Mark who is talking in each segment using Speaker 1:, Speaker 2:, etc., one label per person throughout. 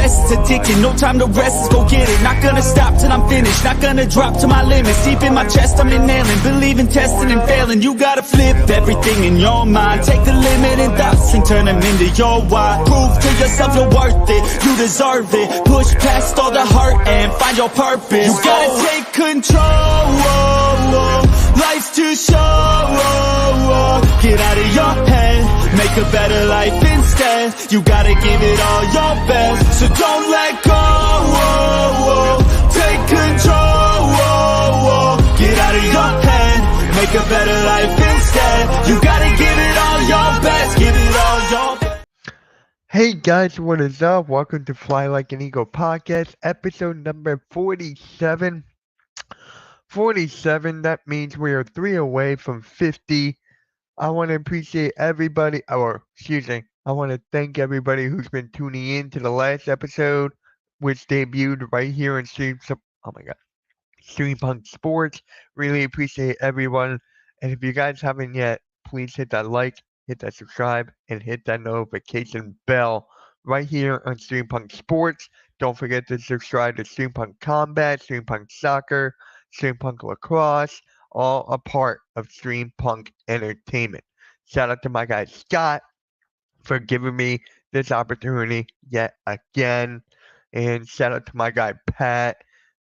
Speaker 1: stress is a ticking, no time to rest, let's go get it. Not gonna stop till I'm finished, not gonna drop to my limits. Deep in my chest, I'm inhaling, believing, testing and failing. You gotta flip everything in your mind. Take the limiting thoughts and turn them into your why. Prove to yourself you're worth it, you deserve it. Push past all the hurt and find your purpose. You gotta take control, life's too short. Get out of your head, make a better life instead. You gotta give it all your best, so don't let go. Take control, get out of your head, make a better life instead. You gotta give it all your best, give it all your best.
Speaker 2: Hey guys, what is up? Welcome to Fly Like an Eagle podcast, episode number 47. 47, that means we are 3 away from 50. I want to appreciate everybody, I want to thank everybody who's been tuning in to the last episode, which debuted right here on Stream Punk Sports. Really appreciate everyone. And if you guys haven't yet, please hit that like, hit that subscribe, and hit that notification bell right here on Stream Punk Sports. Don't forget to subscribe to Stream Punk Combat, Stream Punk Soccer, Stream Punk Lacrosse, all a part of Stream Punk Entertainment. Shout out to my guy Scott for giving me this opportunity yet again. And shout out to my guy Pat.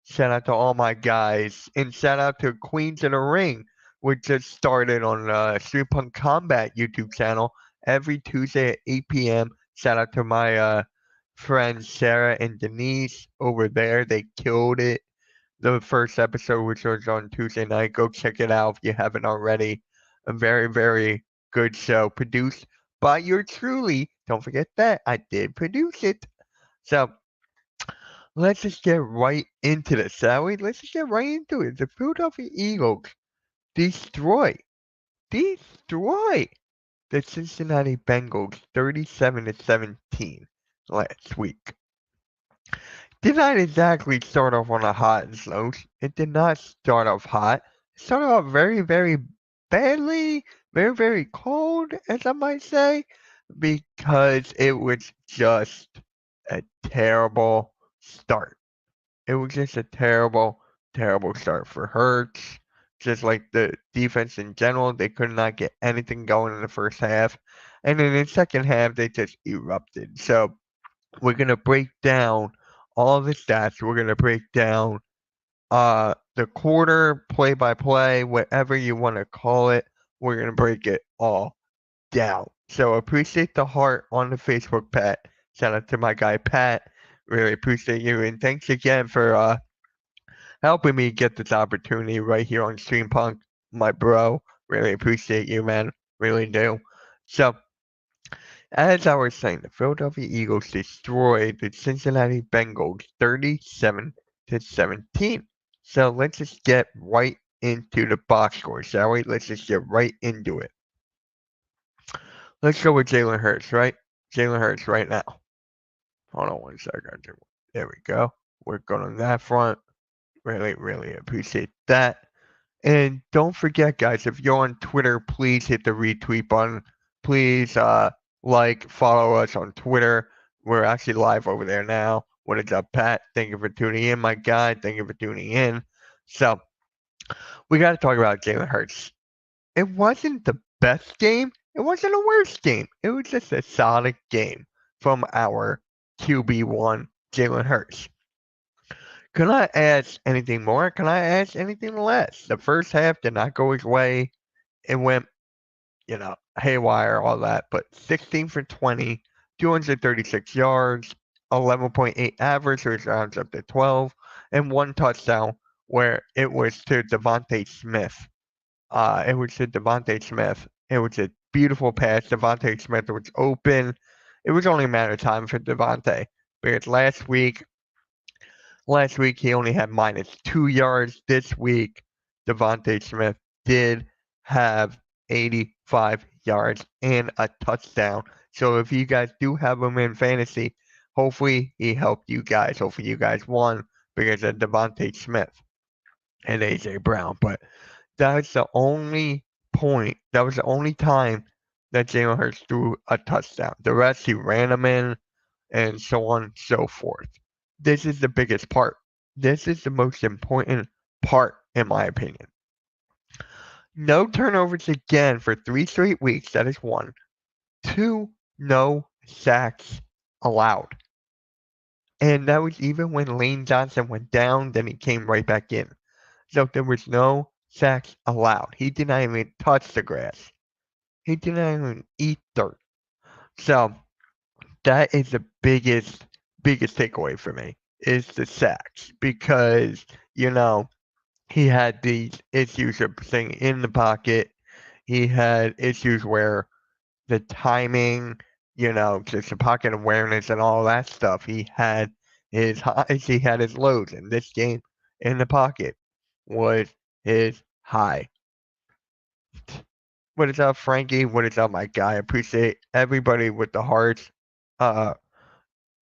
Speaker 2: Shout out to all my guys. And shout out to Queens of the Ring, which just started on Stream Punk Combat YouTube channel every Tuesday at 8 p.m. Shout out to my friends Sarah and Denise over there. They killed it. The first episode, which was on Tuesday night, go check it out if you haven't already. A very, very good show produced by yours truly. Don't forget that I did produce it. So let's just get right into this, shall we? Let's just get right into it. The Philadelphia Eagles destroy the Cincinnati Bengals 37-17 last week. Did not exactly start off on a hot and slow. It did not start off hot. It started off very, very badly, very, very cold, as I might say, because it was just a terrible start. It was just a terrible, terrible start for Hurts. Just like the defense in general, they could not get anything going in the first half. And in the second half, they just erupted. So we're going to break down all the stats. We're going to break down the quarter, play-by-play, whatever you want to call it. We're going to break it all down. So appreciate the heart on the Facebook, Pat. Shout out to my guy, Pat. Really appreciate you. And thanks again for helping me get this opportunity right here on Stream Punk, my bro. Really appreciate you, man. Really do. So, as I was saying, the Philadelphia Eagles destroyed the Cincinnati Bengals 37-17. So let's just get right into the box score, shall we? Let's just get right into it. Let's go with Jalen Hurts, right? Jalen Hurts right now. Hold on one second. There we go. We're good on that front. Really, really appreciate that. And don't forget, guys, if you're on Twitter, please hit the retweet button. Please, follow us on Twitter. We're actually live over there now. What is up, Pat? Thank you for tuning in, my guy. Thank you for tuning in. So, we got to talk about Jalen Hurts. It wasn't the best game. It wasn't the worst game. It was just a solid game from our QB1, Jalen Hurts. Can I ask anything more? Can I ask anything less? The first half did not go his way. It went, haywire, all that. But 16 for 20, 236 yards, 11.8 average, which rounds up to 12, and 1 touchdown where it was to Devontae Smith. It was a beautiful pass. Devontae Smith was open. It was only a matter of time for Devontae. Because last week he only had -2 yards. This week, Devontae Smith did have 85 yards and a touchdown. So if you guys do have him in fantasy, hopefully he helped you guys. Hopefully you guys won because of Devontae Smith and A.J. Brown. But that's the only point. That was the only time that Jalen Hurts threw a touchdown. The rest, he ran them in. and so on and so forth. This is the biggest part. This is the most important part, in my opinion. No turnovers again for 3 straight weeks. That is one. Two, no sacks allowed. And that was even when Lane Johnson went down, then he came right back in. So there was no sacks allowed. He did not even touch the grass. He did not even eat dirt. So that is the biggest takeaway for me is the sacks because he had these issues of staying in the pocket. He had issues where the timing, just the pocket awareness and all that stuff. He had his highs, he had his lows, and this game in the pocket was his high. What is up, Frankie? What is up, my guy? I appreciate everybody with the hearts. Uh,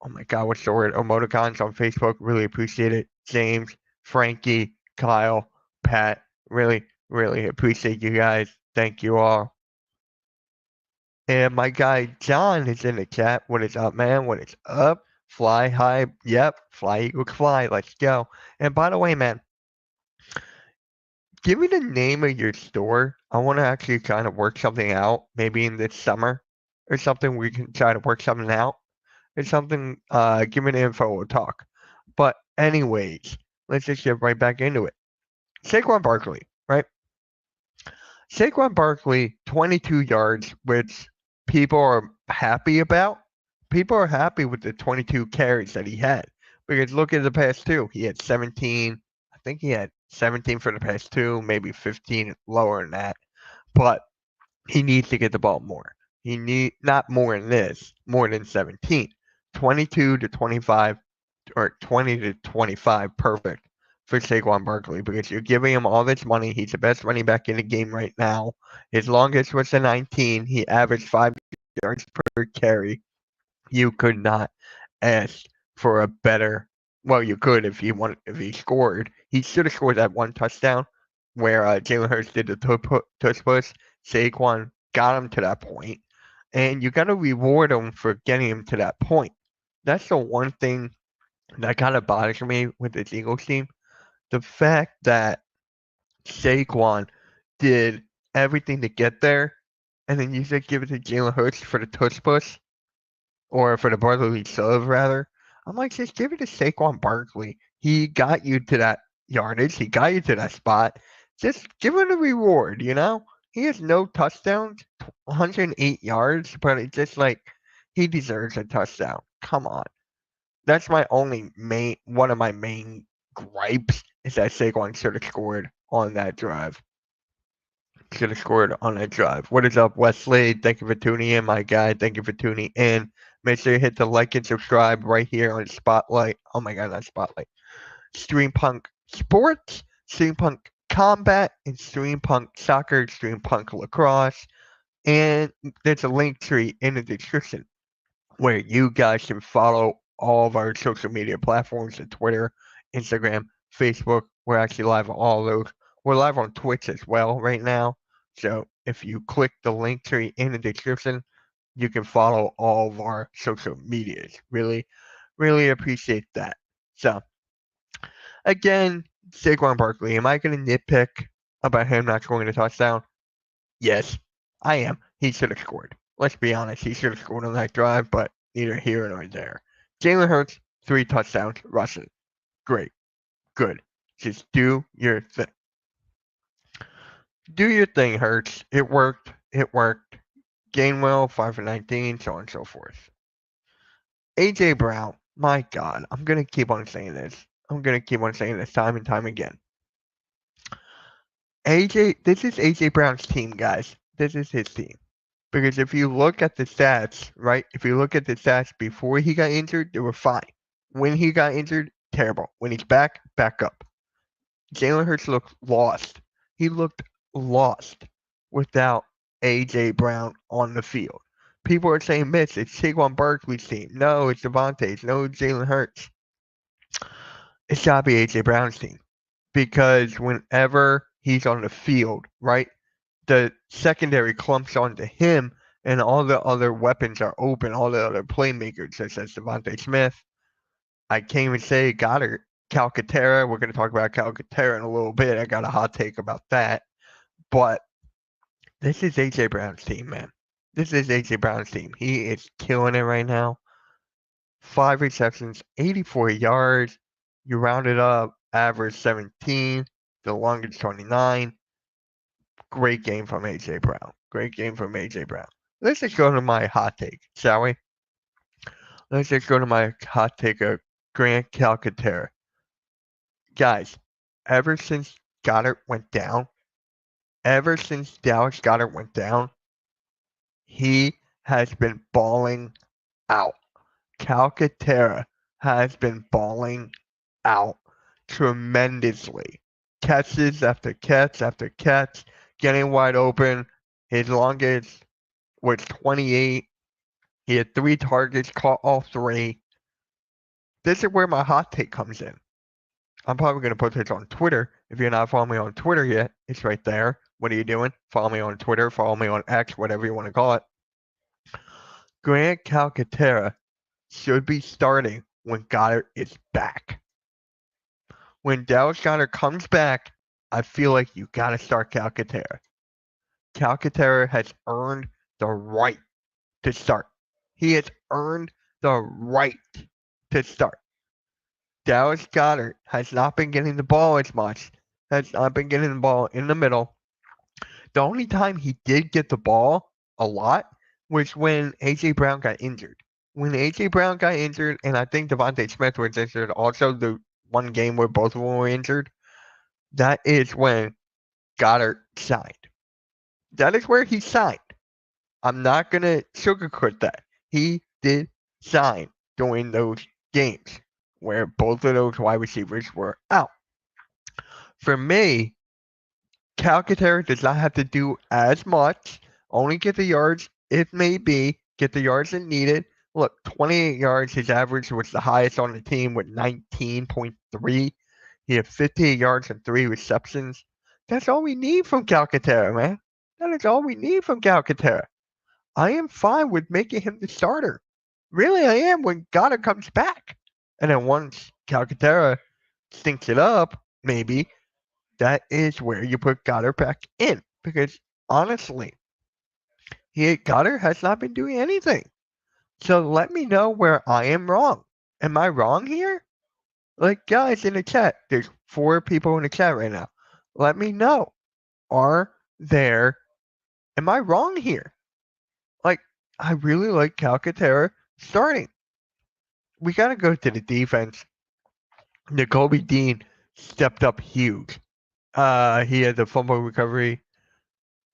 Speaker 2: oh my God, what's the word? Emoticons on Facebook. Really appreciate it. James, Frankie, Kyle, Pat. Really, really appreciate you guys. Thank you all. And my guy John is in the chat. What is up, man? What is up? Fly high. Yep. Fly Eagles fly. Let's go. And by the way, man, give me the name of your store. I want to actually kind of work something out. Maybe in this summer or something. We can try to work something out. Or something. Give me the info. We'll talk. But anyways, let's just get right back into it. Saquon Barkley, right? Saquon Barkley, 22 yards, which people are happy about. People are happy with the 22 carries that he had. Because look at the past two. He had 17. I think he had 17 for the past two, maybe 15 lower than that. But he needs to get the ball more. He need not more than this, more than 17. 22 to 25 or 20 to 25, perfect for Saquon Barkley because you're giving him all this money. He's the best running back in the game right now. His longest was the 19. He averaged 5 yards per carry. You could not ask for a better. Well, you could if he scored. He should have scored that one touchdown where Jalen Hurts did the touch push. Saquon got him to that point, and you got to reward him for getting him to that point. That's the one thing that kind of bothers me with this Eagles team. The fact that Saquon did everything to get there, and then you said give it to Jalen Hurts for the touch push, or for the Barkley shove, rather. I'm like, just give it to Saquon Barkley. He got you to that yardage. He got you to that spot. Just give him a reward, He has no touchdowns, 108 yards, but it's just like he deserves a touchdown. Come on. That's my only one of my main gripes is that Saquon should have scored on that drive. Should have scored on that drive. What is up, Wesley? Thank you for tuning in, my guy. Thank you for tuning in. Make sure you hit the like and subscribe right here on Spotlight. Oh my God, not Spotlight. Stream Punk Sports, Stream Punk Combat, and Stream Punk Soccer, Stream Punk Lacrosse. And there's a link tree in the description where you guys can follow all of our social media platforms at Twitter, Instagram, Facebook. We're actually live on all those. We're live on Twitch as well right now. So if you click the link tree in the description, you can follow all of our social medias. Really, really appreciate that. So again, Saquon Barkley, am I going to nitpick about him not scoring a touchdown? Yes, I am. He should have scored. Let's be honest. He should have scored on that drive, but neither here nor there. Jalen Hurts, 3 touchdowns rushing. Great. Good. Just do your thing. Do your thing, Hurts. It worked. It worked. Gainwell, 5 for 19, so on and so forth. A.J. Brown, my God. I'm going to keep on saying this. I'm going to keep on saying this time and time again. This is A.J. Brown's team, guys. This is his team. Because if you look at the stats, right? If you look at the stats before he got injured, they were fine. When he got injured, terrible. When he's back up. Jalen Hurts looked lost. He looked lost without A.J. Brown on the field. People are saying, Mitch, it's Saquon Barkley's team. No, it's Devontae's. No, it's Jalen Hurts. It's got to be A.J. Brown's team. Because whenever he's on the field, right, the secondary clumps onto him and all the other weapons are open, all the other playmakers, such as Devontae Smith. I can't even say Goddard, Calcaterra. We're going to talk about Calcaterra in a little bit. I got a hot take about that. But this is A.J. Brown's team, man. This is A.J. Brown's team. He is killing it right now. 5 receptions, 84 yards. You round it up, average 17, the longest 29. Great game from A.J. Brown. Great game from A.J. Brown. Let's just go to my hot take, shall we? Let's just go to my hot take of Grant Calcaterra. Guys, ever since Goddard went down, ever since Dallas Goddard went down, he has been balling out. Calcaterra has been balling out tremendously. Catches after catch after catch, getting wide open. His longest was 28. He had 3 targets, caught all 3. This is where my hot take comes in. I'm probably going to put this on Twitter. If you're not following me on Twitter yet, it's right there. What are you doing? Follow me on Twitter, follow me on X, whatever you want to call it. Grant Calcaterra should be starting when Goddard is back. When Dallas Goddard comes back, I feel like you got to start Calcaterra. Calcaterra has earned the right to start. He has earned the right to start. Dallas Goddard has not been getting the ball as much, has not been getting the ball in the middle. The only time he did get the ball a lot was when A.J. Brown got injured. When A.J. Brown got injured, and I think Devontae Smith was injured also, the one game where both of them were injured, that is when Goddard signed. That is where he signed. I'm not going to sugarcoat that. He did sign during those games where both of those wide receivers were out. For me, Calcaterra does not have to do as much. Only get the yards if may be. Get the yards that needed. Look, 28 yards. His average was the highest on the team with 19.3. He had 58 yards and 3 receptions. That's all we need from Calcaterra, man. That is all we need from Calcaterra. I am fine with making him the starter. Really, I am when Goddard comes back. And then once Calcaterra stinks it up, maybe, that is where you put Goddard back in. Because honestly, Goddard has not been doing anything. So let me know where I am wrong. Am I wrong here? Like, guys in the chat, there's 4 people in the chat right now. Let me know. Am I wrong here? Like, I really like Calcaterra starting. We got to go to the defense. Nakobe Dean stepped up huge. He had the fumble recovery.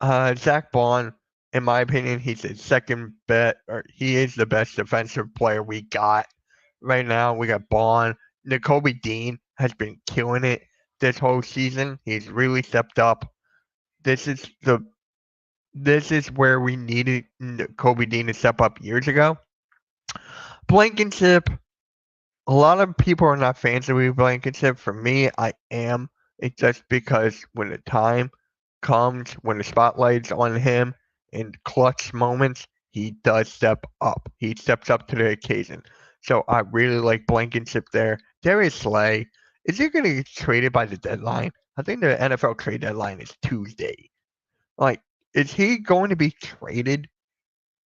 Speaker 2: Zach Bond, in my opinion, he's the second best, or he is the best defensive player we got right now. We got Bond. Nakobe Dean has been killing it this whole season. He's really stepped up. This is where we needed Nakobe Dean to step up years ago. Blankenship. A lot of people are not fans of Blankenship. For me, I am. It's just because when the time comes, when the spotlight's on him in clutch moments, he does step up. He steps up to the occasion. So I really like Blankenship there. Darius Slay, is he going to get traded by the deadline? I think the NFL trade deadline is Tuesday. Like, is he going to be traded?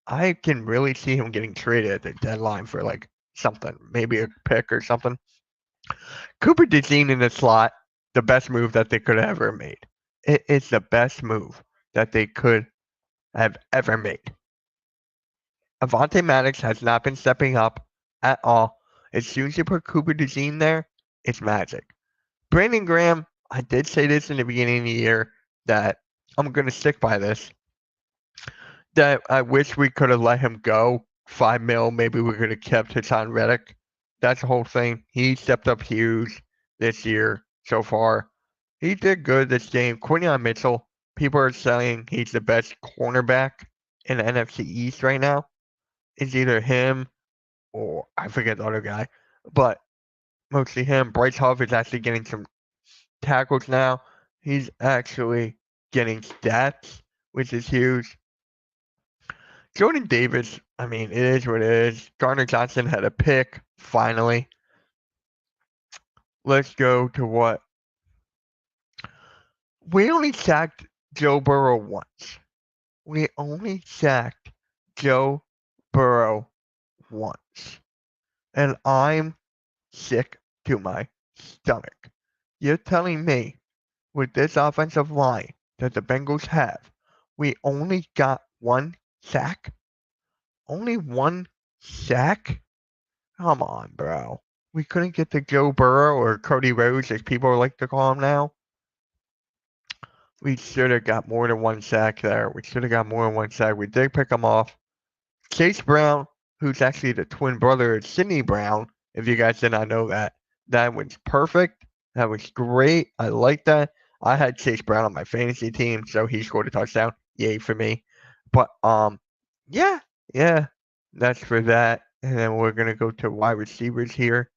Speaker 2: I can really see him getting traded at the deadline for like something, maybe a pick or something. Cooper DeJean in the slot, the best move that they could have ever made. It is the best move that they could have ever made. Avonte Maddox has not been stepping up at all. As soon as you put Cooper DeJean there, it's magic. Brandon Graham, I did say this in the beginning of the year that I'm going to stick by this. That I wish we could have let him go. $5 million, maybe we could have kept Hassan Reddick. That's the whole thing. He stepped up huge this year so far. He did good this game. Quinyon Mitchell, people are saying he's the best cornerback in the NFC East right now. It's either him or I forget the other guy, but mostly him. Bryce Huff is actually getting some tackles now. He's actually getting stats, which is huge. Jordan Davis, I mean, it is what it is. Garner Johnson had a pick, finally. Let's go to what? We only sacked Joe Burrow once. We only sacked Joe Burrow once. And I'm sick to my stomach. You're telling me with this offensive line that the Bengals have, we only got one sack? Only one sack? Come on, bro. We couldn't get to Joe Burrow or Cody Rhodes, as people like to call him now. We should have got more than one sack there. We should have got more than one sack. We did pick him off. Chase Brown, who's actually the twin brother of Sidney Brown, if you guys did not know that, that was perfect. That was great. I like that. I had Chase Brown on my fantasy team, so he scored a touchdown. Yay for me. But yeah, that's for that. And then we're gonna go to wide receivers here.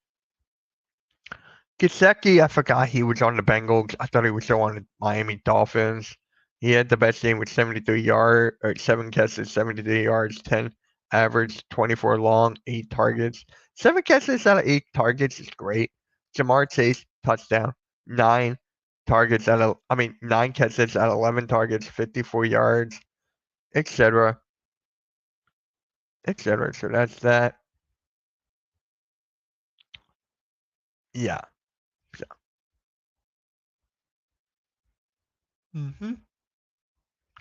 Speaker 2: Gesicki, I forgot he was on the Bengals. I thought he was still on the Miami Dolphins. He had the best game with 7 catches, 73 yards, 10 average, 24 long, 8 targets. 7 catches out of 8 targets is great. Jamar Chase, touchdown. 9 9 catches out of 11 targets, 54 yards, etc. etc. So that's that. Yeah. So.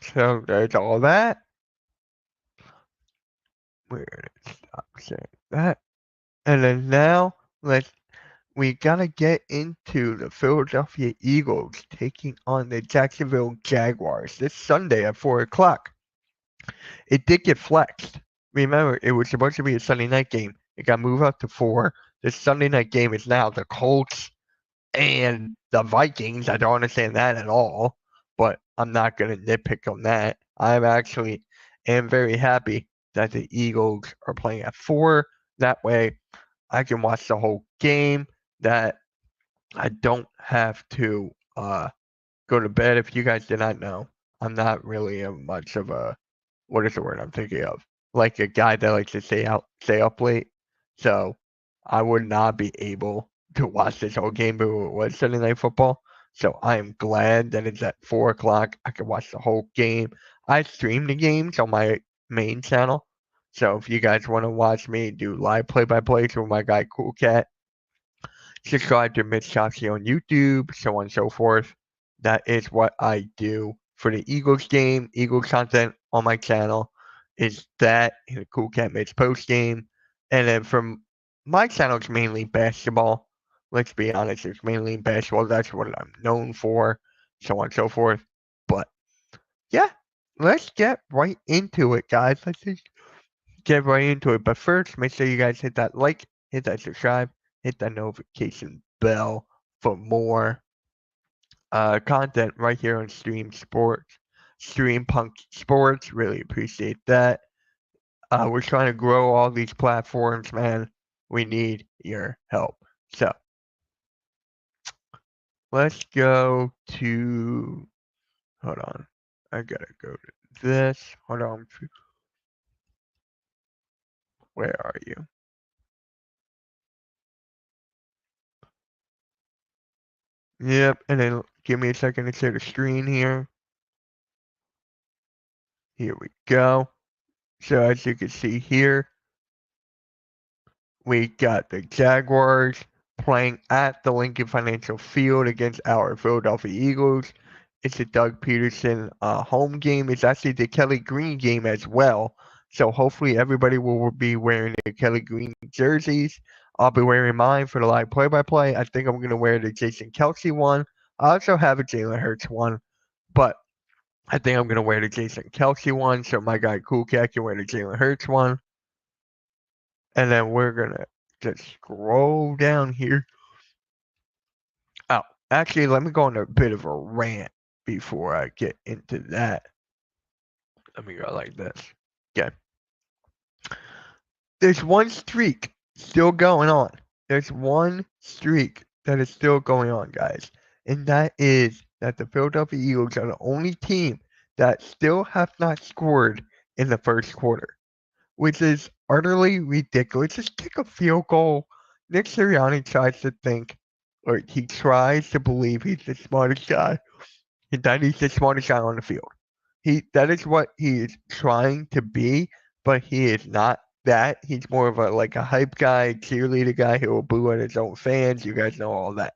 Speaker 2: So there's all that. We're gonna stop saying that. And then now we gotta get into the Philadelphia Eagles taking on the Jacksonville Jaguars this Sunday at 4 o'clock. It did get flexed. Remember, it was supposed to be a Sunday night game. It got moved up to 4. This Sunday night game is now the Colts and the Vikings. I don't understand that at all, but I'm not gonna nitpick on that. I am very happy that the Eagles are playing at 4. That way I can watch the whole game, that I don't have to go to bed. If you guys did not know, I'm not really much of a, what is the word I'm thinking of? Like a guy that likes to stay up late. So I would not be able to watch this whole game, but it was Sunday Night Football. So I am glad that it's at 4 o'clock. I can watch the whole game. I stream the games on my main channel. So if you guys want to watch me do live play-by-plays with my guy Cool Cat, subscribe to Mitch Chopsy on YouTube, so on and so forth. That is what I do for the Eagles game. Eagles content on my channel is that and the Cool Cat Mitch post game. And then from my channel, it's mainly basketball. Let's be honest, it's mainly basketball. That's what I'm known for, so on and so forth. But yeah, let's get right into it, guys. Let's just get right into it. But first, make sure you guys hit that like, hit that subscribe, hit that notification bell for more content right here on Stream Punk Sports. Really appreciate that. We're trying to grow all these platforms, man. We need your help. So let's go to, hold on. I gotta go to this. Hold on. Where are you? Yep, and then give me a second to share the screen here. Here we go. So as you can see here, we got the Jaguars playing at the Lincoln Financial Field against our Philadelphia Eagles. It's a Doug Peterson home game. It's actually the Kelly Green game as well. So hopefully everybody will be wearing the Kelly Green jerseys. I'll be wearing mine for the live play-by-play. I think I'm going to wear the Jason Kelce one. I also have a Jalen Hurts one, but I think I'm going to wear the Jason Kelce one. So my guy Cool Cat can wear the Jalen Hurts one. And then we're going to just scroll down here. Oh, actually, let me go on a bit of a rant before I get into that. Let me go like this. Okay. There's one streak still going on. There's one streak that is still going on, guys. And that is that the Philadelphia Eagles are the only team that still have not scored in the first quarter, which is utterly ridiculous. Just kick a field goal. Nick Sirianni tries to think, or he tries to believe he's the smartest guy, and that he's the smartest guy on the field. That is what he is trying to be, but he is not that. He's more of a hype guy, cheerleader guy who will boo at his own fans. You guys know all that.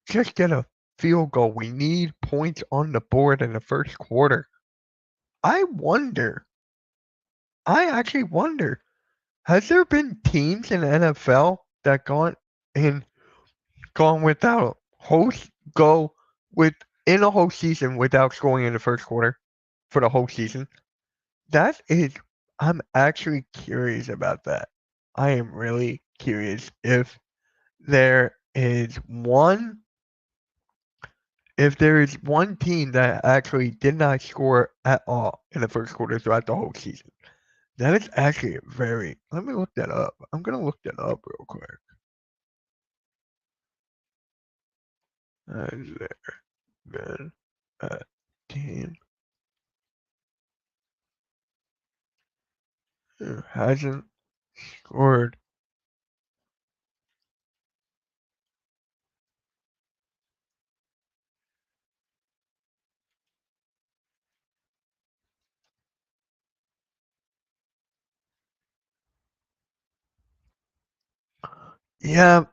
Speaker 2: Just get a field goal. We need points on the board in the first quarter. I actually wonder, has there been teams in the NFL that gone without go within a whole season without scoring in the first quarter for the whole season? I'm actually curious about that. I am really curious if there is one team that actually did not score at all in the first quarter throughout the whole season. That is actually let me look that up. I'm gonna look that up real quick. Has there been a team who hasn't scored? Yeah,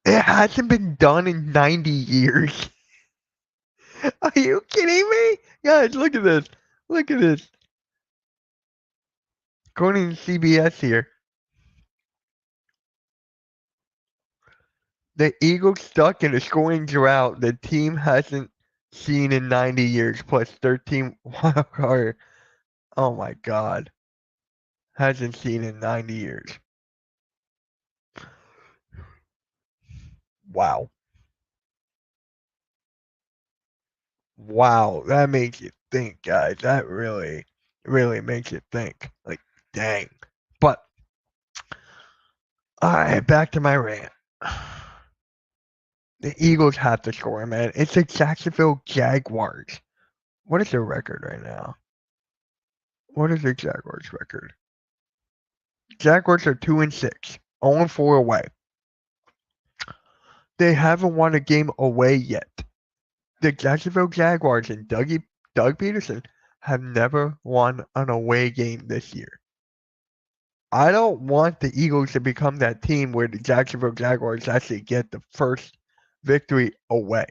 Speaker 2: it hasn't been done in 90 years. Are you kidding me? Guys, look at this. Look at this. According to CBS here, the Eagles stuck in a scoring drought the team hasn't seen in 90 years, plus 13 wild card. Oh my God. Hasn't seen in 90 years. Wow. Wow. That makes you think, guys. That really, really makes you think. Like, dang. But, all right, back to my rant. The Eagles have to score, man. It's the Jacksonville Jaguars. What is their record right now? What is the Jaguars' record? Jaguars are 2-6, 0-4 away. They haven't won a game away yet. The Jacksonville Jaguars and Doug Peterson have never won an away game this year. I don't want the Eagles to become that team where the Jacksonville Jaguars actually get the first victory away.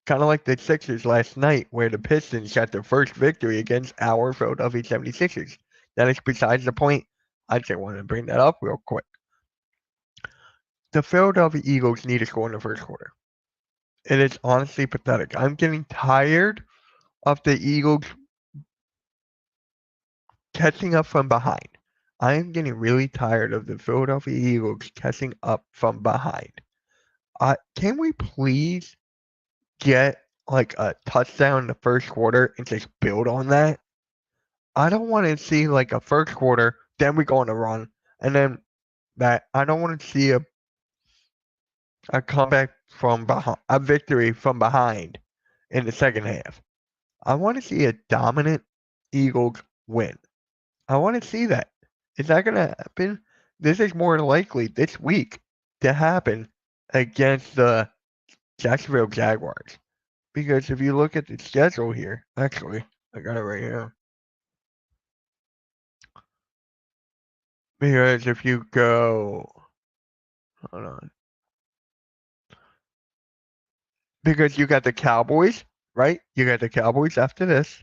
Speaker 2: Kind of like the Sixers last night, where the Pistons got their first victory against our Philadelphia 76ers. That is besides the point. I just wanted to bring that up real quick. The Philadelphia Eagles need to score in the first quarter. It is honestly pathetic. I'm getting tired of the Eagles catching up from behind. I am getting really tired of the Philadelphia Eagles catching up from behind. Can we please get like a touchdown in the first quarter and just build on that? I don't want to see like a first quarter, then we go on a run, and then that. I don't want to see a comeback from behind, a victory from behind in the second half. I want to see a dominant Eagles win. I want to see that. Is that going to happen? This is more likely this week to happen against the Jacksonville Jaguars. Because if you look at the schedule here, actually, I got it right here. Because if you go, hold on. Because you got the Cowboys, right? You got the Cowboys after this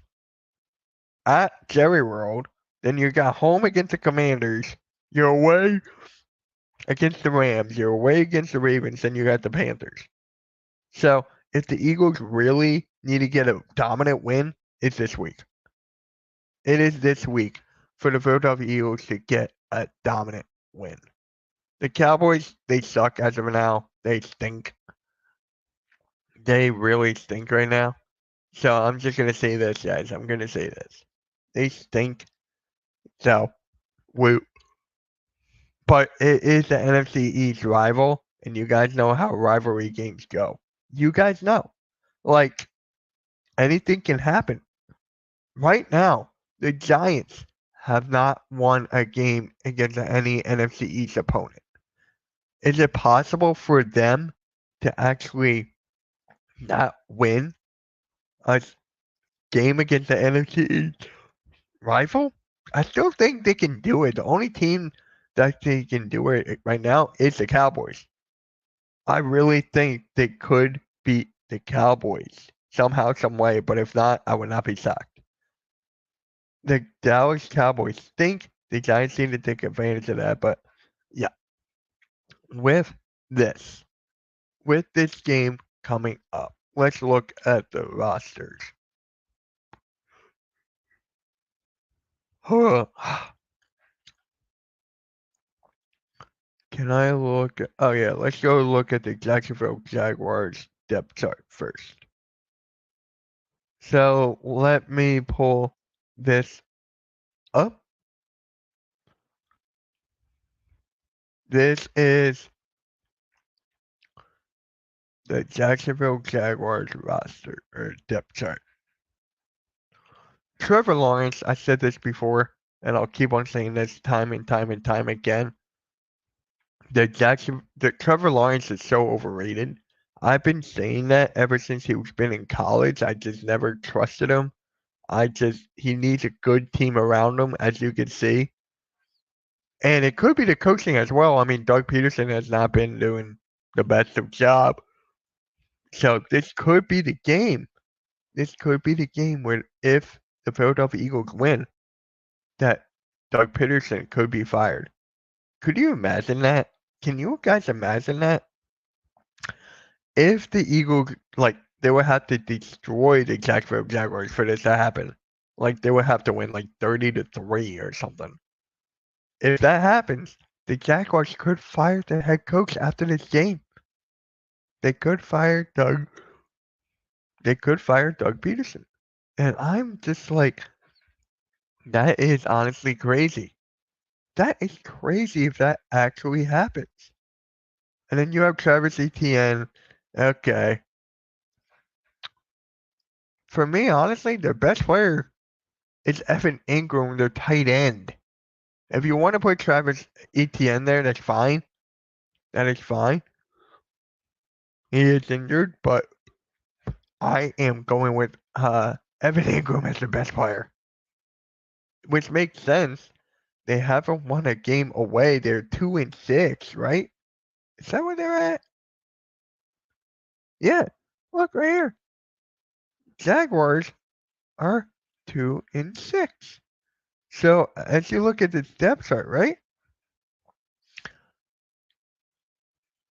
Speaker 2: at Jerry World. Then you got home against the Commanders. You're away against the Rams. You're away against the Ravens. Then you got the Panthers. So if the Eagles really need to get a dominant win, it's this week. It is this week for the Philadelphia Eagles to get a dominant win. The Cowboys, they suck as of now. They stink. They really stink right now. So I'm just going to say this, guys. I'm going to say this. They stink. So, but it is the NFC East rival, and you guys know how rivalry games go. You guys know. Like, Anything can happen. Right now, the Giants have not won a game against any NFC East opponent. Is it possible for them to actually not win a game against the NFC East rival? I still think they can do it. The only team that they can do it right now is the Cowboys. I really think they could beat the Cowboys somehow, some way, but if not, I would not be shocked. The Dallas Cowboys think the Giants need to take advantage of that, but yeah, with this, with this game coming up, let's look at the rosters. Can I look? Oh yeah, let's go look at the Jacksonville Jaguars depth chart first. So let me pull this up. This is the Jacksonville Jaguars roster or depth chart. Trevor Lawrence, I said this before, and I'll keep on saying this time and time and time again. The Trevor Lawrence is so overrated. I've been saying that ever since he's been in college. I just never trusted him. He needs a good team around him, as you can see. And it could be the coaching as well. I mean, Doug Peterson has not been doing the best of job. So this could be the game. This could be the game where if the Philadelphia Eagles win, that Doug Peterson could be fired. Could you imagine that? Can you guys imagine that? If the Eagles, like, they would have to destroy the Jacksonville Jaguars for this to happen. Like, they would have to win like 30-3 or something. If that happens, the Jaguars could fire the head coach after this game. They could fire Doug. They could fire Doug Peterson. And I'm just like, that is honestly crazy. That is crazy if that actually happens. And then you have Travis Etienne. Okay. For me, honestly, their best player is Evan Ingram, their tight end. If you want to put Travis Etienne there, that's fine. That is fine. He is injured, but I am going with Evan Ingram as the best player. Which makes sense. They haven't won a game away. They're 2-6, right? Is that where they're at? Yeah. Look right here. Jaguars are 2-6. So as you look at the depth chart, right?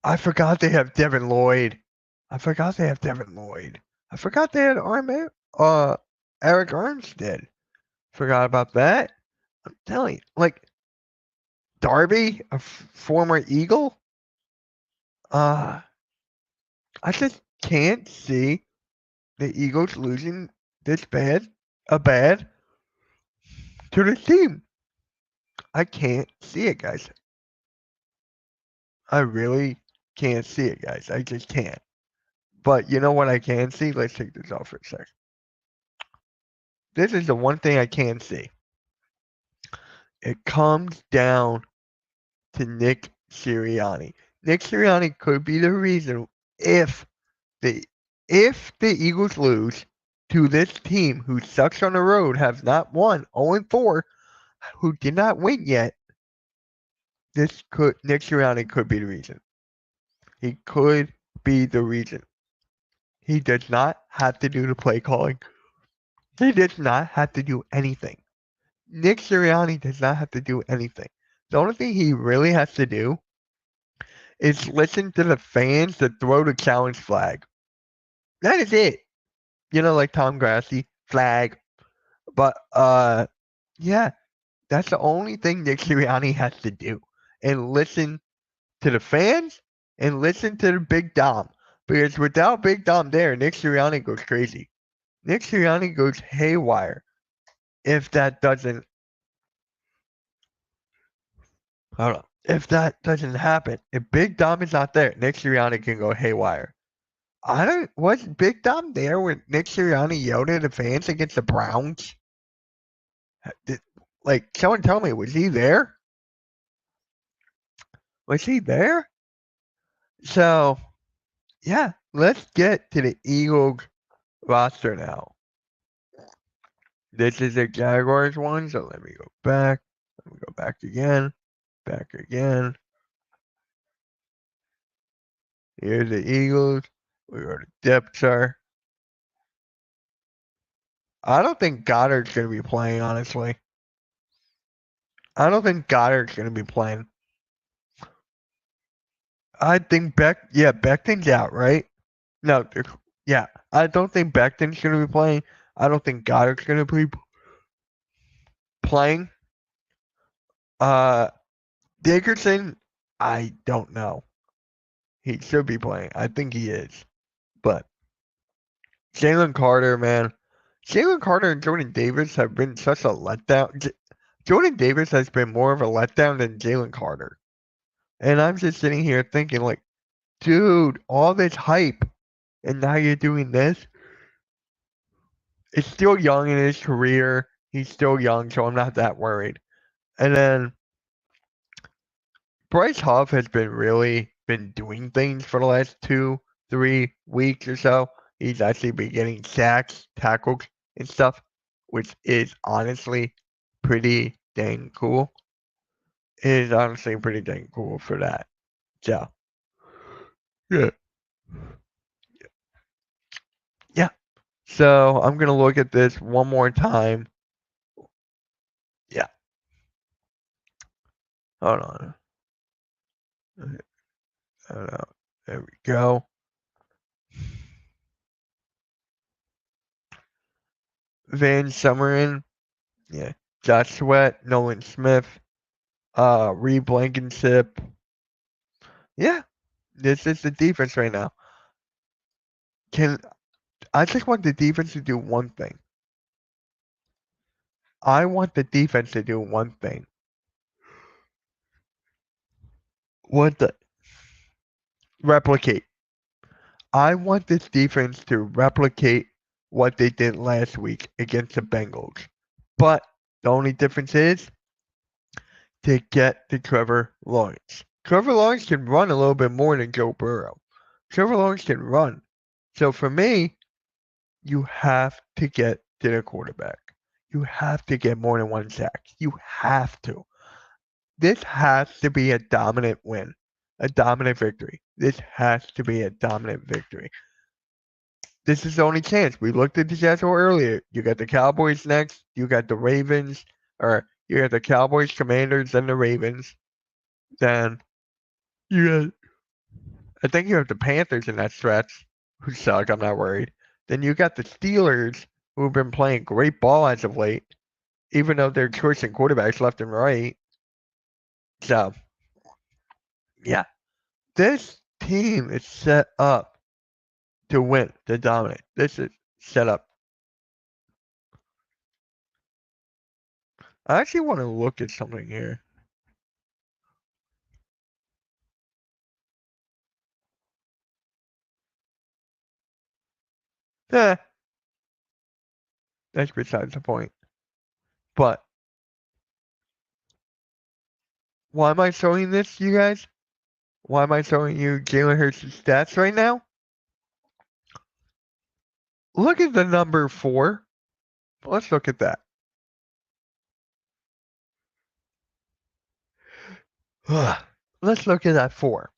Speaker 2: I forgot they have Devin Lloyd. I forgot they had Eric Armstead. Forgot about that. I'm telling you, like Darby, a former Eagle. I just can't see the Eagles losing this bad to the team. I can't see it, guys. I really can't see it, guys. I just can't. But you know what I can see? Let's take this off for a sec. This is the one thing I can see. It comes down to Nick Sirianni. Nick Sirianni could be the reason if the Eagles lose to this team who sucks on the road, have not won, 0-4, who did not win yet. Nick Sirianni could be the reason. He could be the reason. He does not have to do the play calling. He does not have to do anything. Nick Sirianni does not have to do anything. The only thing he really has to do is listen to the fans that throw the challenge flag. That is it. You know, like Tom Grassi, flag. But yeah, that's the only thing Nick Sirianni has to do. And listen to the fans and listen to the Big Dom. Because without Big Dom there, Nick Sirianni goes crazy. Nick Sirianni goes haywire if that doesn't if that doesn't happen. If Big Dom is not there, Nick Sirianni can go haywire. Was Big Dom there when Nick Sirianni yelled at the fans against the Browns? Like, someone tell me, was he there? Was he there? So, yeah, let's get to the Eagles roster now. This is the Jaguars one, so let me go back. Let me go back again. Back again. Here's the Eagles. We go to depth chart. I don't think Goddard's going to be playing, honestly. I don't think Goddard's going to be playing. I think Becton's out, right? No, yeah. I don't think Becton's going to be playing. I don't think Goddard's going to be playing. Dickerson, I don't know. He should be playing. I think he is. But Jalen Carter, man. Jalen Carter and Jordan Davis have been such a letdown. Jordan Davis has been more of a letdown than Jalen Carter. And I'm just sitting here thinking, like, dude, all this hype, and now you're doing this? It's still young in his career. He's still young, so I'm not that worried. And then Bryce Huff has been doing things for the last 2-3 weeks or so. He's actually been getting sacks, tackles, and stuff, which is honestly pretty dang cool. It is honestly pretty dang cool for that. So, yeah. Yeah. So, I'm going to look at this one more time. Yeah. Hold on. Hold on. There we go. Van Summerin. Yeah. Josh Sweat, Nolan Smith, Reed Blankenship. Yeah. This is the defense right now. I just want the defense to do one thing. I want the defense to do one thing. Replicate. I want this defense to replicate what they did last week against the Bengals. But the only difference is to get to Trevor Lawrence. Trevor Lawrence can run a little bit more than Joe Burrow. Trevor Lawrence can run. So for me, you have to get to the quarterback. You have to get more than one sack. You have to. This has to be a dominant win, a dominant victory. This has to be a dominant victory. This is the only chance. We looked at the schedule earlier. You got the Cowboys next. You got the Ravens, or you got the Cowboys, Commanders, and the Ravens. Then I think you have the Panthers in that stretch, who suck. I'm not worried. Then you got the Steelers, who have been playing great ball as of late, even though they're choosing quarterbacks left and right. So, yeah, this team is set up to win, to dominate. This is set up. I actually want to look at something here. Eh, that's besides the point. But why am I showing this to you guys? Why am I showing you Jalen Hurts' stats right now? Look at the number 4. Let's look at that. Let's look at that 4.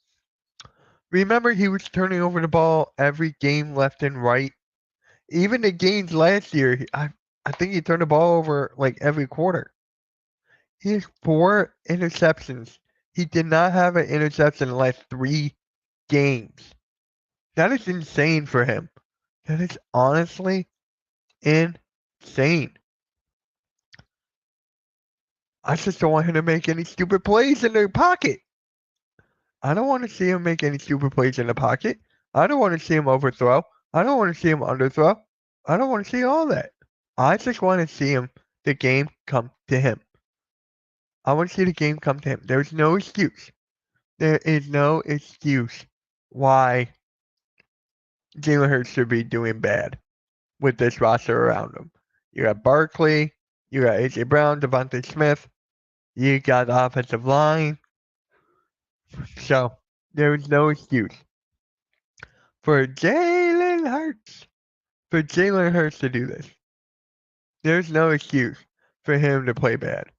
Speaker 2: Remember, he was turning over the ball every game left and right. Even the games last year, I think he turned the ball over like every quarter. He has 4 interceptions. He did not have an interception in the last 3 games. That is insane for him. That is honestly insane. I just don't want him to make any stupid plays in the pocket. I don't want to see him make any stupid plays in the pocket. I don't want to see him overthrow. I don't want to see him underthrow. I don't want to see all that. I just want to see the game come to him. I want to see the game come to him. There's no excuse. There is no excuse why Jalen Hurts should be doing bad with this roster around him. You got Barkley, you got A.J. Brown, Devontae Smith, you got the offensive line. So there's no excuse for Jalen Hurts to do this. There's no excuse for him to play bad.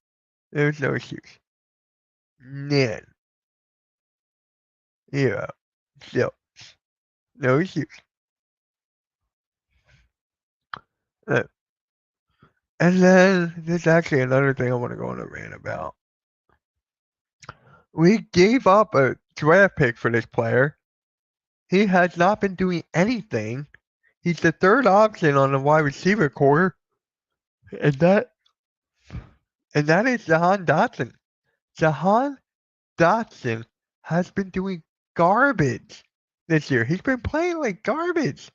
Speaker 2: There's no excuse. None. Yeah. Still. No excuse. Uh, And then there's actually another thing I want to go on a rant about. We gave up a draft pick for this player. He has not been doing anything. He's the third option on the wide receiver core, and that is Jahan Dotson. Jahan Dotson has been doing garbage this year. He's been playing like garbage.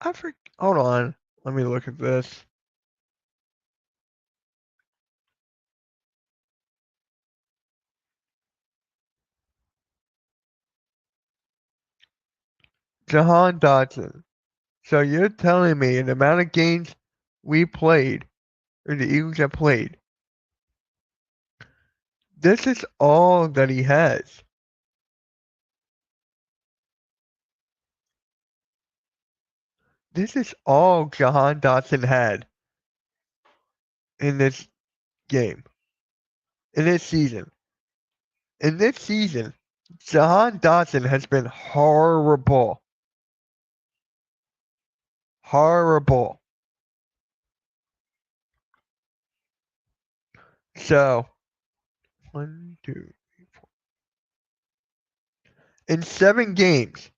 Speaker 2: Hold on. Let me look at this. Jahan Dotson. So you're telling me in the amount of games we played, or the Eagles have played, this is all that he has. This is all Jahan Dotson had in this game, in this season. In this season, Jahan Dotson has been horrible. Horrible. So, 1, 2, 3, 4. In 7 games,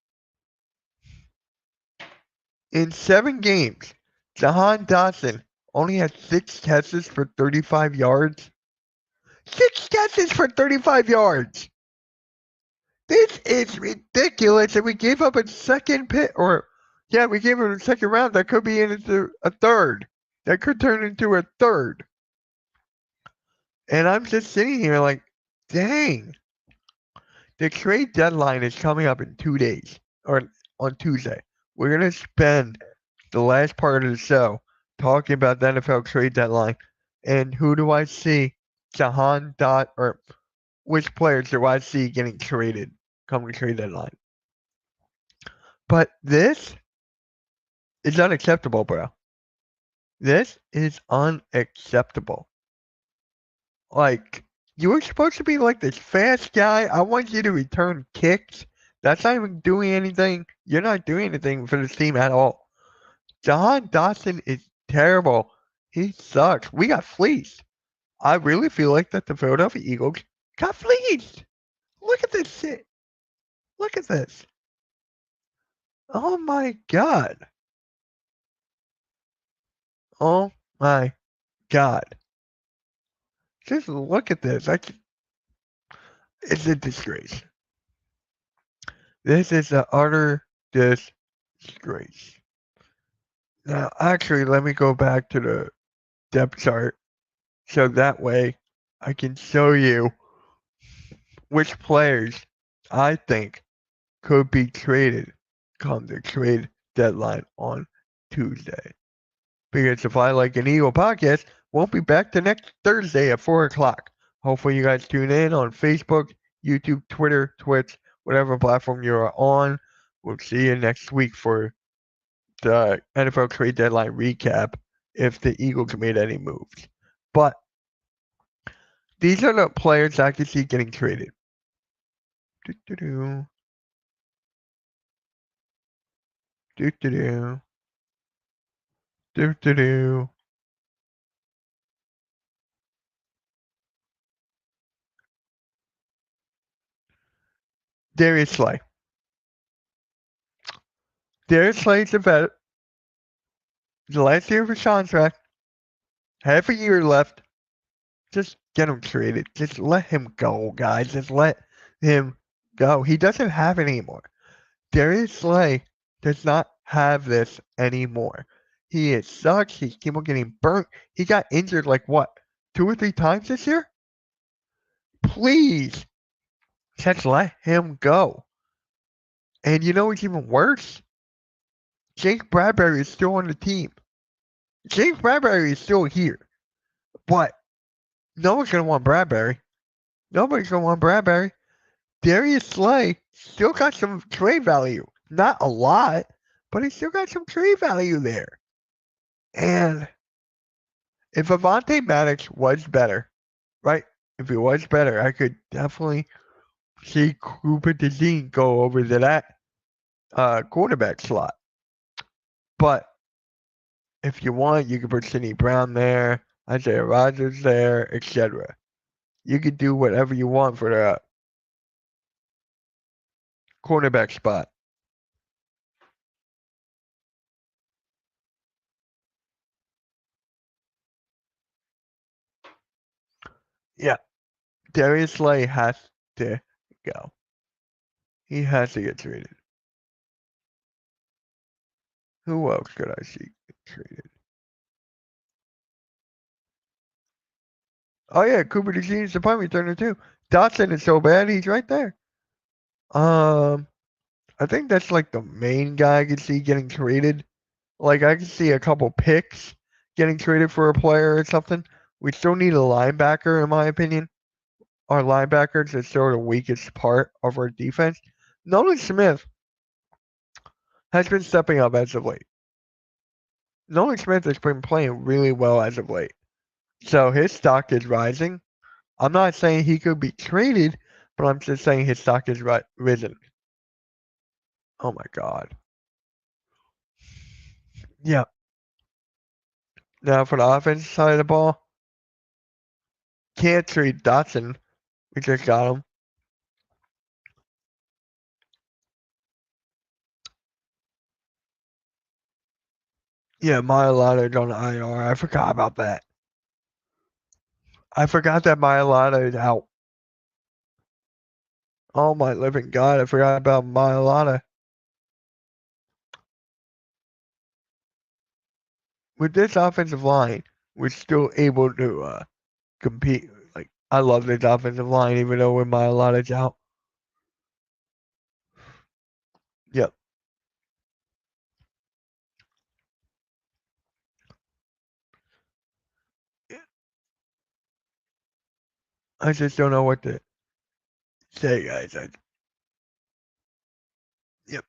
Speaker 2: Jahan Dotson only had 6 catches for 35 yards. 6 catches for 35 yards. This is ridiculous. And we gave up a second pick, we gave him a second round. That could be into a third. That could turn into a third. And I'm just sitting here like, dang. The trade deadline is coming up in 2 days, or on Tuesday. We're going to spend the last part of the show talking about the NFL trade deadline. And who do I see? Or which players do I see getting traded come the trade deadline? But this is unacceptable, bro. This is unacceptable. Like, you were supposed to be like this fast guy. I want you to return kicks. That's not even doing anything. You're not doing anything for this team at all. Jahan Dotson is terrible. He sucks. We got fleeced. I really feel like that the Philadelphia Eagles got fleeced. Look at this shit. Look at this. Oh my god. Oh my god. Just look at this. It's a disgrace. This is an utter disgrace. Now, actually, let me go back to the depth chart so that way I can show you which players I think could be traded come the trade deadline on Tuesday. Because if I like an Eagle podcast, we'll be back the next Thursday at 4 o'clock. Hopefully you guys tune in on Facebook, YouTube, Twitter, Twitch, whatever platform you're on. We'll see you next week for the NFL trade deadline recap if the Eagles made any moves. But these are the players I can see getting traded. Do-do-do. Do-do-do. Do-do-do. Darius Slay. Darius Slay's a vet. The last year of his contract. Half a year left. Just get him traded. Just let him go, guys. Just let him go. He doesn't have it anymore. Darius Slay does not have this anymore. He sucks. He keeps on getting burnt. He got injured like what? 2 or 3 times this year? Please. Just let him go. And you know what's even worse? James Bradbury is still on the team. James Bradbury is still here. But no one's going to want Bradbury. Nobody's going to want Bradbury. Darius Slay still got some trade value. Not a lot, but he still got some trade value there. And if Avonte Maddox was better, right? If he was better, I could definitely see Cooper DeJean go over to that quarterback slot. But if you want, you could put Sidney Brown there, Isaiah Rodgers there, etc. You could do whatever you want for the cornerback spot. Yeah, Darius Slay has to go. He has to get traded. Who else could I see get traded? Oh yeah, Cooper DeJean is the punt returner too. Dotson is so bad, he's right there. I think that's like the main guy I could see getting traded. Like I could see a couple picks getting traded for a player or something. We still need a linebacker, in my opinion. Our linebackers are still the weakest part of our defense. Nolan Smith has been stepping up as of late. Nolan Smith has been playing really well as of late. So his stock is rising. I'm not saying he could be traded, but I'm just saying his stock is risen. Oh my God. Yeah. Now for the offensive side of the ball, can't trade Dotson. We just got him. Yeah, Mailata is on the IR. I forgot about that. I forgot that Mailata is out. Oh my living God, I forgot about Mailata. With this offensive line, we're still able to compete. Like I love this offensive line, even though when Mailata's out. Yep. I just don't know what to say, guys. Yep.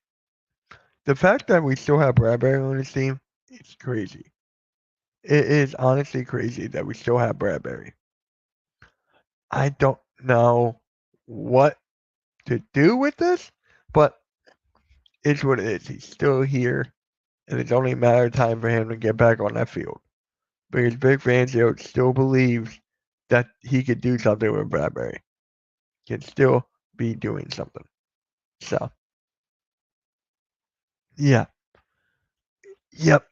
Speaker 2: The fact that we still have Bradbury on this team is crazy. It is honestly crazy that we still have Bradbury. I don't know what to do with this, but it's what it is. He's still here, and it's only a matter of time for him to get back on that field. Because Vic Fangio still believes that he could do something with Bradbury. Can still be doing something. So, yeah. Yep.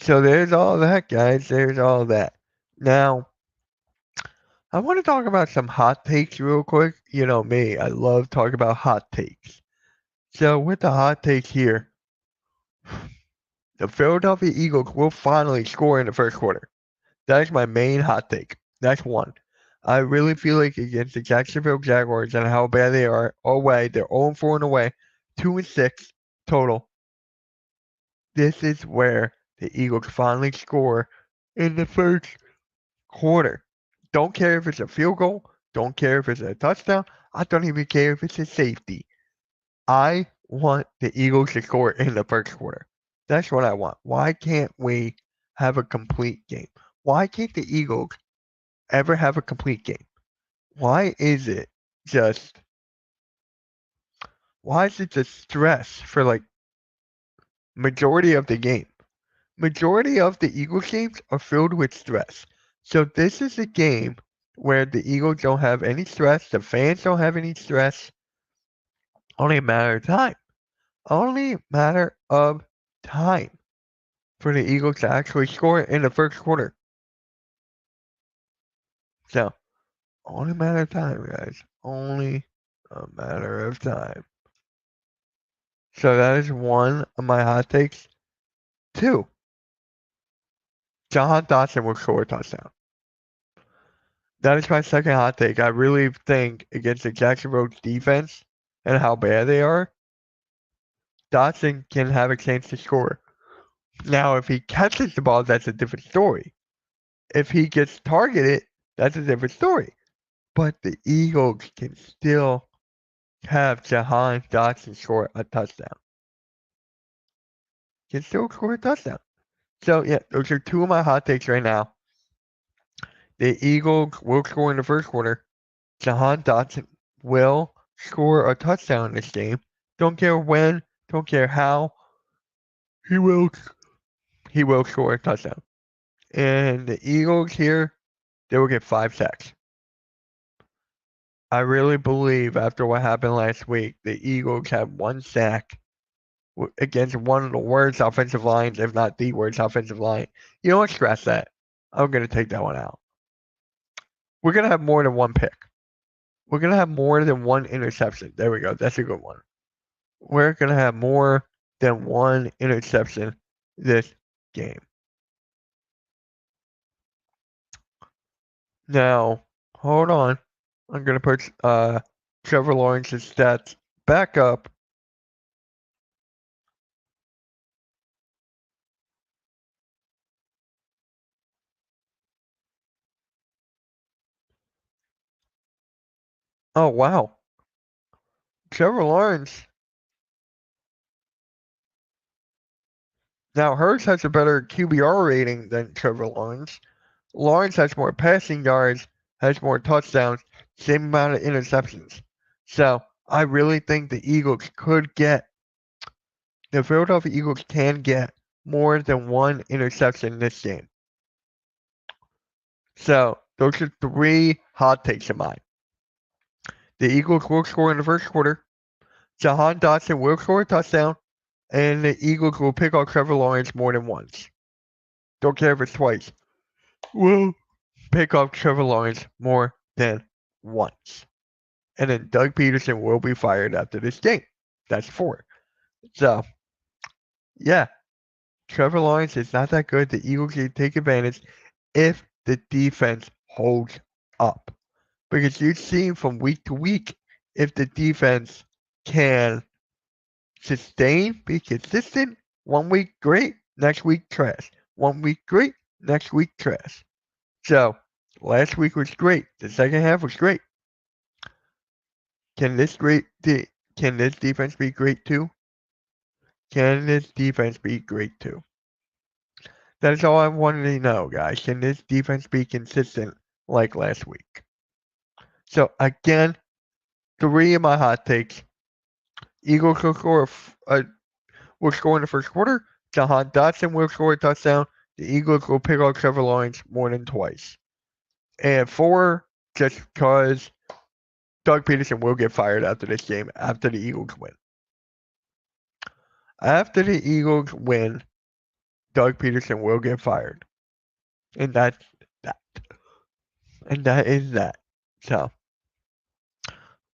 Speaker 2: So there's all that, guys. There's all that. Now, I want to talk about some hot takes real quick. You know me, I love talking about hot takes. So with the hot takes here, the Philadelphia Eagles will finally score in the first quarter. That is my main hot take. That's one. I really feel like against the Jacksonville Jaguars and how bad they are away, they're 0-4 and away, 2-6 total. This is where the Eagles finally score in the first quarter. Don't care if it's a field goal. Don't care if it's a touchdown. I don't even care if it's a safety. I want the Eagles to score in the first quarter. That's what I want. Why can't we have a complete game? Why can't the Eagles ever have a complete game? Why is it just stress for like majority of the game? Majority of the Eagles games are filled with stress. So this is a game where the Eagles don't have any stress, the fans don't have any stress. Only a matter of time. Only a matter of time for the Eagles to actually score in the first quarter. So, only a matter of time, guys. Only a matter of time. So that is one of my hot takes. Two, Jahan Dotson will score a touchdown. That is my second hot take. I really think against the Jacksonville defense and how bad they are, Dotson can have a chance to score. Now, if he catches the ball, that's a different story. If he gets targeted, that's a different story. But the Eagles can still have Jahan Dotson score a touchdown. Can still score a touchdown. So, yeah, those are two of my hot takes right now. The Eagles will score in the first quarter. Jahan Dotson will score a touchdown in this game. Don't care when, don't care how. He will score a touchdown. And the Eagles here, they will get 5 sacks. I really believe after what happened last week, the Eagles have 1 sack against one of the worst offensive lines, if not the worst offensive line. You know what? Scratch that. I'm going to take that one out. We're going to have more than 1 pick. We're going to have more than 1 interception. There we go. That's a good one. We're going to have more than 1 interception this game. Now, hold on. I'm going to put Trevor Lawrence's stats back up. Oh, wow. Trevor Lawrence. Now, Hurts has a better QBR rating than Trevor Lawrence. Lawrence has more passing yards, has more touchdowns, same amount of interceptions. So, I really think the Philadelphia Eagles can get more than 1 interception this game. So, those are 3 hot takes of mine. The Eagles will score in the first quarter. Jahan Dotson will score a touchdown. And the Eagles will pick off Trevor Lawrence more than once. Don't care if it's twice. Will pick off Trevor Lawrence more than once. And then Doug Peterson will be fired after this game. That's 4. So, yeah, Trevor Lawrence is not that good. The Eagles can take advantage if the defense holds up. Because you've seen from week to week if the defense can sustain, be consistent. 1 week great, next week trash. 1 week great, next week trash. So last week was great. The second half was great. Can this defense be great too? Can this defense be great too? That's all I wanted to know, guys. Can this defense be consistent like last week? So again, 3 of my hot takes. Eagles will score in the first quarter. Jahan Dotson will score a touchdown. The Eagles will pick off Trevor Lawrence more than twice. And 4, just because Doug Peterson will get fired after this game, after the Eagles win. After the Eagles win, Doug Peterson will get fired. And that's that. And that is that. So,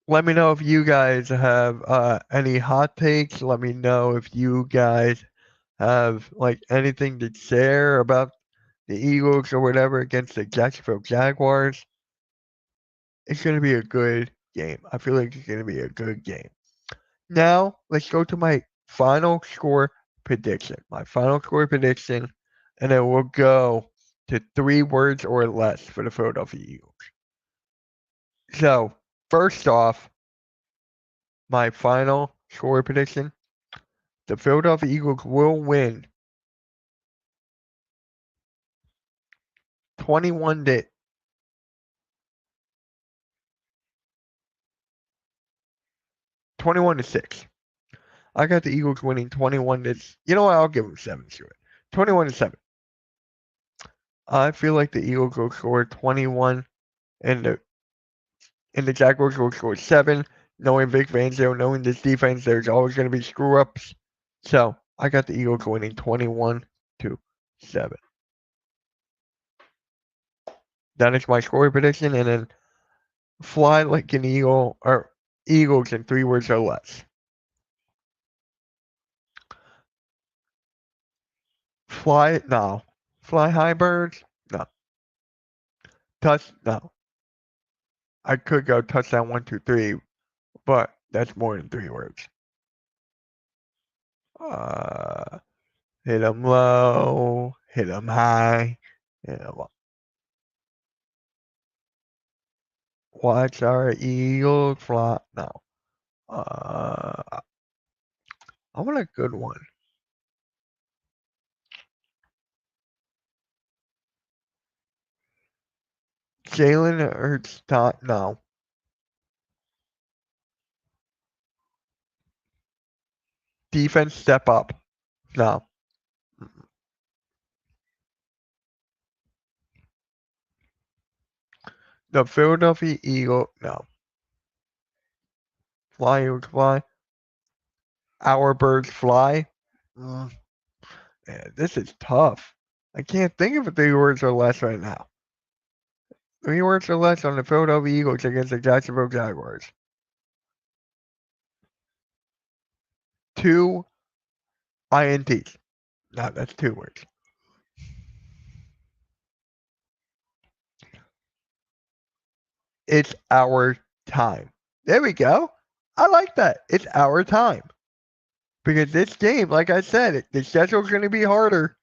Speaker 2: let me know if you guys have any hot takes. Let me know if you guys have like anything to share about the Eagles or whatever against the Jacksonville Jaguars. It's going to be a good game. I feel like it's going to be a good game. Now, let's go to my final score prediction. My final score prediction, and then we'll go to 3 words or less for the Philadelphia Eagles. So, first off, my final score prediction, the Philadelphia Eagles will win 21 to 6. I got the Eagles winning 21 to. You know what? I'll give them 7. Sure, 21 to 7. I feel like the Eagles will score 21, and the Jaguars will score 7. Knowing Vic Fangio, knowing this defense, there's always going to be screw ups. So I got the Eagles winning 21 to 7. That is my score prediction, and then fly like an eagle, or Eagles in 3 words or less. Fly high birds? No. No. I could go touchdown 1, 2, 3, but that's more than 3 words. Hit them low, hit them high, hit them up. Watch our eagles fly. No. I want a good one. Jalen Hurts, no. Defense, step up. No. The Philadelphia Eagle, no. Fly, Eagles, fly. Our birds fly. Man, this is tough. I can't think of 3 words or less right now. 3 words or less on the Philadelphia Eagles against the Jacksonville Jaguars. 2 INTs. No, that's 2 words. It's our time. There we go. I like that. It's our time. Because this game, like I said, the schedule's going to be harder.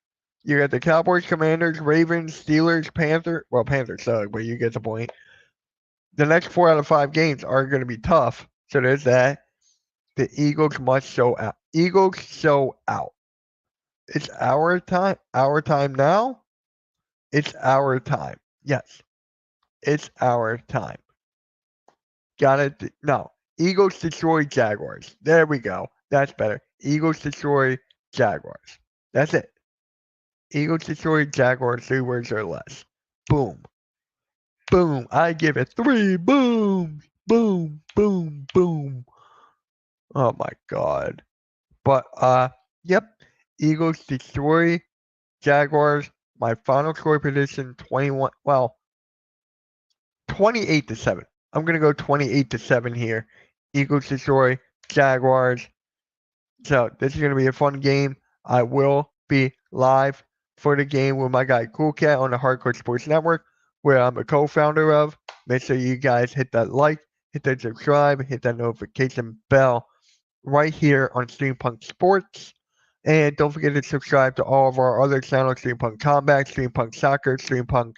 Speaker 2: You got the Cowboys, Commanders, Ravens, Steelers, Panthers. Well, Panthers suck, but you get the point. The next 4 out of 5 games are going to be tough. So there's that. The Eagles must show out. Eagles show out. It's our time. Our time now. It's our time. Yes. It's our time. Got it. No. Eagles destroy Jaguars. There we go. That's better. Eagles destroy Jaguars. That's it. Eagles destroy Jaguars, 3 words or less. Boom. Boom. I give it 3 booms. Boom. Boom. Boom. Oh my God. But yep. Eagles destroy Jaguars. My final score prediction 28-7. I'm gonna go 28-7 here. Eagles destroy Jaguars. So this is gonna be a fun game. I will be live for the game with my guy Cool Cat on the Hardcore Sports Network, where I'm a co-founder of. Make sure you guys hit that like, hit that subscribe, hit that notification bell right here on Steampunk Sports. And don't forget to subscribe to all of our other channels, Steampunk Combat, Steampunk Soccer, Steampunk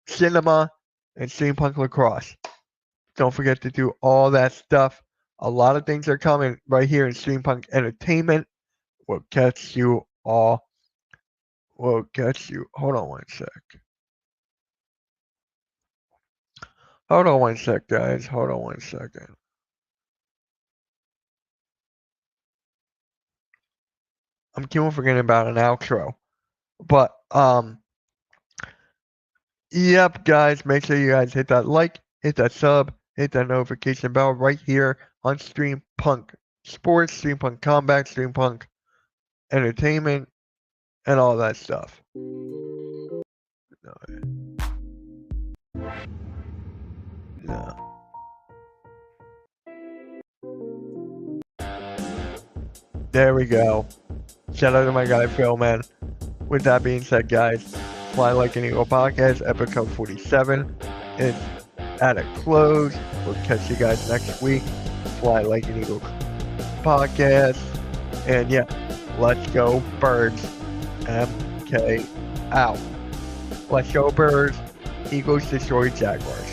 Speaker 2: Cinema, and Steampunk Lacrosse. Don't forget to do all that stuff. A lot of things are coming right here in Steampunk Entertainment. We'll catch you all. We'll catch you. Hold on one sec. Hold on one sec, guys. Hold on one second. I'm keeping forgetting about an outro. But, yep, guys, make sure you guys hit that like, hit that sub, hit that notification bell right here on Steampunk Sports, Steampunk Combat, Steampunk Entertainment, and all that stuff. No. There we go. Shout out to my guy Phil, man. With that being said, guys, Fly Like an Eagle Podcast, episode 47 is at a close. We'll catch you guys next week. Fly Like an Eagle Podcast. And yeah, let's go Birds. MK out. Let's go Birds. Eagles destroy Jaguars.